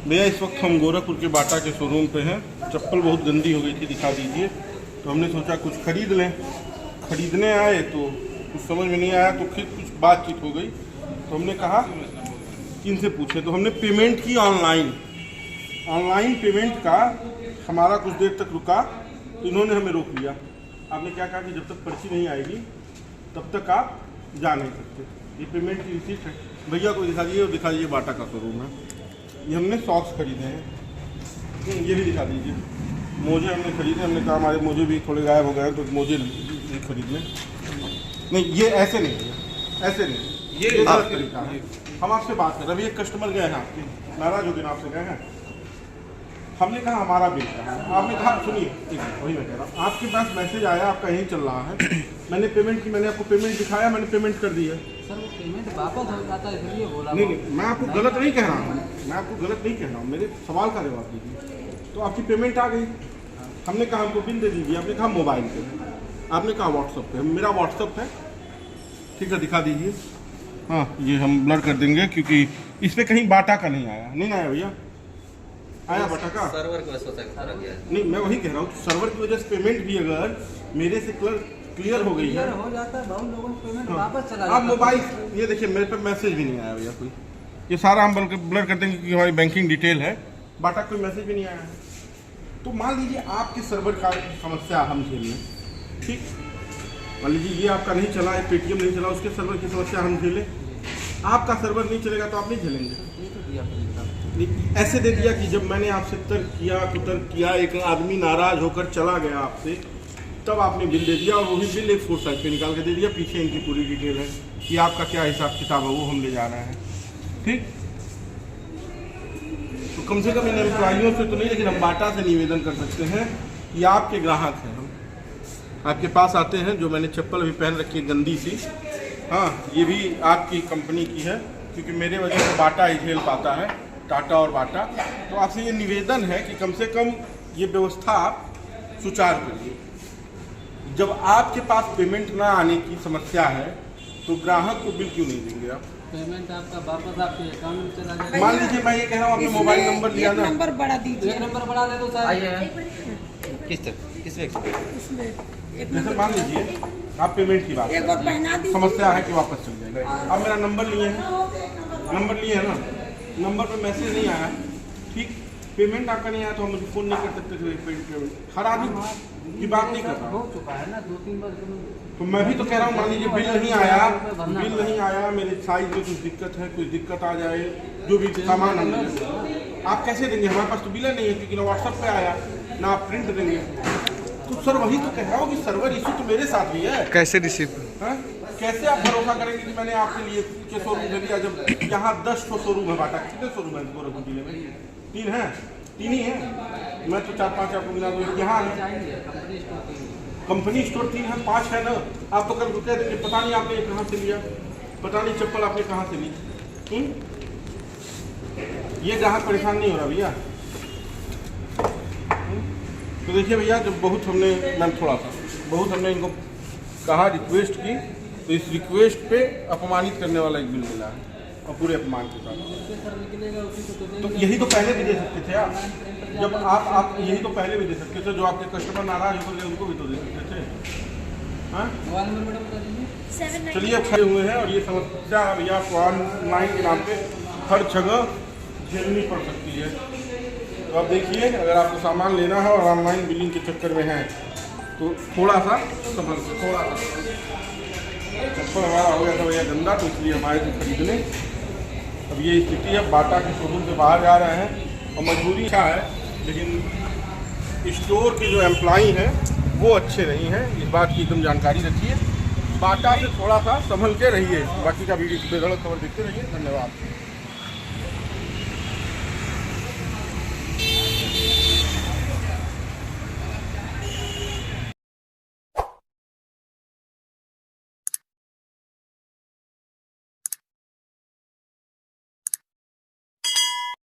भैया इस वक्त हम गोरखपुर के बाटा के शोरूम पे हैं। चप्पल बहुत गंदी हो गई थी, दिखा दीजिए। तो हमने सोचा कुछ खरीद लें। खरीदने आए तो कुछ समझ में नहीं आया, तो फिर कुछ बातचीत हो गई तो हमने कहा इनसे पूछे। तो हमने पेमेंट की ऑनलाइन पेमेंट का हमारा कुछ देर तक रुका, तो इन्होंने हमें रोक लिया। आपने क्या कहा कि जब तक पर्ची नहीं आएगी तब तक आप जा नहीं सकते। ये पेमेंट की रिसीट है, भैया को दिखा दीजिए। और दिखा दीजिए बाटा का शोरूम है। ये हमने सॉक्स खरीदे हैं, ये भी दिखा दीजिए। मोजे हमने खरीदे, हमने कहा हमारे मोजे भी थोड़े गायब हो गए तो मोजे नहीं खरीद लें। नहीं, ये ऐसे नहीं है, ऐसे नहीं, ये गलत तरीका है। हम आपसे बात कर रहे हैं, अभी एक कस्टमर गए हैं आपके, नाराज हो गए आपसे गए हैं। हमने कहा हमारा बिल का है, आपने कहा सुनिए, वही मैं कह रहा हूँ, आपके पास मैसेज आया, आपका यहीं चल रहा है, मैंने पेमेंट की, मैंने आपको पेमेंट दिखाया, मैंने पेमेंट कर दी है। सर वो पेमेंट वापस हो जाता है, इसलिए बोला। नहीं, मैं आपको गलत नहीं कह रहा हूँ, मैं आपको गलत नहीं कह रहा हूँ, मेरे सवाल का जवाब दीजिए। तो आपकी पेमेंट आ गई, हमने कहा हमको बिल दे दीजिए, आपने कहा मोबाइल पे, आपने कहा व्हाट्सअप पे। मेरा व्हाट्सअप है, ठीक है, दिखा दीजिए। हाँ, ये हम ब्लर कर देंगे क्योंकि इस पर कहीं बाटा का नहीं आया। नहीं आया भैया, आया बाटा का सर्वर की वजह से नहीं, मैं वही कह रहा हूँ, सर्वर की वजह से पेमेंट भी अगर मेरे से क्लियर हो गई है, हो जाता है, बहुत लोगों को पेमेंट वापस चला आप जाता है। मोबाइल, ये देखिए मेरे पे मैसेज भी नहीं आया भैया कोई। ये सारा हम ब्लर कर देंगे क्योंकि हमारी बैंकिंग डिटेल है। बाटा कोई मैसेज भी नहीं आया है। तो मान लीजिए आपके सर्वर का समस्या हम झेल लें, ठीक, मान लीजिए ये आपका नहीं चला, पेटीएम नहीं चला, उसके सर्वर की समस्या हम झेलें। आपका सर्वर नहीं चलेगा तो आप नहीं झेलेंगे। ऐसे दे दिया कि जब मैंने आपसे तर्क किया, एक आदमी नाराज होकर चला गया आपसे, तब आपने बिल दे दिया, और वही बिल एक 4 साइज पे निकाल के दे दिया। पीछे इनकी पूरी डिटेल है कि आपका क्या हिसाब किताब है, वो हम ले जा रहे हैं, ठीक। तो कम से कम इन एम्प्लॉइयों से तो नहीं, लेकिन हम बाटा से निवेदन कर सकते हैं कि आपके ग्राहक हैं, हम आपके पास आते हैं। जो मैंने चप्पल अभी पहन रखी है गंदी सी, हाँ, ये भी आपकी कंपनी की है, क्योंकि मेरे वजह से बाटा ही झेल पाता है, टाटा और बाटा। तो आपसे ये निवेदन है कि कम से कम ये व्यवस्था आप सुचारू करिए। जब आपके पास पेमेंट ना आने की समस्या है तो ग्राहक को बिल क्यों नहीं देंगे आप? पेमेंट आपका वापस आपके अकाउंट में चला जाएगा। मान लीजिए मैं ये कह रहा हूँ, आपने मोबाइल नंबर लिया ना, नंबर बढ़ा दीजिए। एक नंबर बढ़ा दे तो सर। किस जैसे मान लीजिए आप पेमेंट की बात एक बार पहना दीजिए। समस्या है कि वापस चल जाएगा। आप मेरा नंबर लिए हैं ना, नंबर पे मैसेज नहीं आया, ठीक, पेमेंट आपका नहीं आया तो हम मुझे फ़ोन नहीं कर सकते थे। पेमेंट हर आदमी की बात नहीं कर रहा, हो चुका है ना 2-3 बार। तो मैं भी तो कह रहा हूँ, मान लीजिए बिल नहीं आया, मेरे साइज में कुछ दिक्कत आ जाए, जो भी सामान हम आप कैसे देंगे? हमारे पास तो बिल नहीं है, क्योंकि ना व्हाट्सएप पे आया ना आप प्रिंट देंगे। तो सर वही तो कह रहा हूँ कि सर्वर इशू तो मेरे साथ भी है। कैसे रिसीव, कैसे आप भरोसा करेंगे कि मैंने आपके लिए के शोरूम दे दिया, जब यहाँ 10 शोरूम है बाटा? कितने शोरूम है गोरखपुर जिले में? 3 हैं, 3 ही हैं। मैं तो 4-5 आपको मिला दूँ। यहाँ कंपनी स्टोर 3 है, 5 है ना। आप तो कल को कह देंगे पता नहीं आपने कहाँ से लिया, पता नहीं चप्पल आपने कहाँ से ली। ये ग्राहक परेशान नहीं हो रहा भैया। तो देखिए भैया, जब बहुत हमने इनको कहा, रिक्वेस्ट की, तो इस रिक्वेस्ट पे अपमानित करने वाला एक बिल मिला है, और पूरे अपमान के साथ। तो यही तो पहले भी दे सकते थे आप, जब आप यही तो पहले भी दे सकते थे। जो आपके कस्टमर नाराज होकर गए उनको भी तो दे सकते थे। हाँ, चलिए, खड़े हुए हैं और ये समस्या भैया आपको ऑनलाइन के नाम पे हर जगह झेलनी पड़ सकती है। तो आप देखिए, अगर आपको सामान लेना है और ऑनलाइन बिलिंग के चक्कर में है तो थोड़ा सा संभल के, थोड़ा सा। चप्पल हमारा हो गया था भैया गंदा, तो इसलिए हम आए थे खरीदने। अब ये स्थिति है, बाटा के शोरूम से बाहर जा रहे हैं और मजबूरी क्या है, लेकिन स्टोर के जो एम्प्लॉई हैं वो अच्छे नहीं हैं, इस बात की एकदम जानकारी रखिए। बाटा से थोड़ा सा संभल के रहिए। बाकी का वीडियो बेधड़क खबर देखते रहिए। धन्यवाद।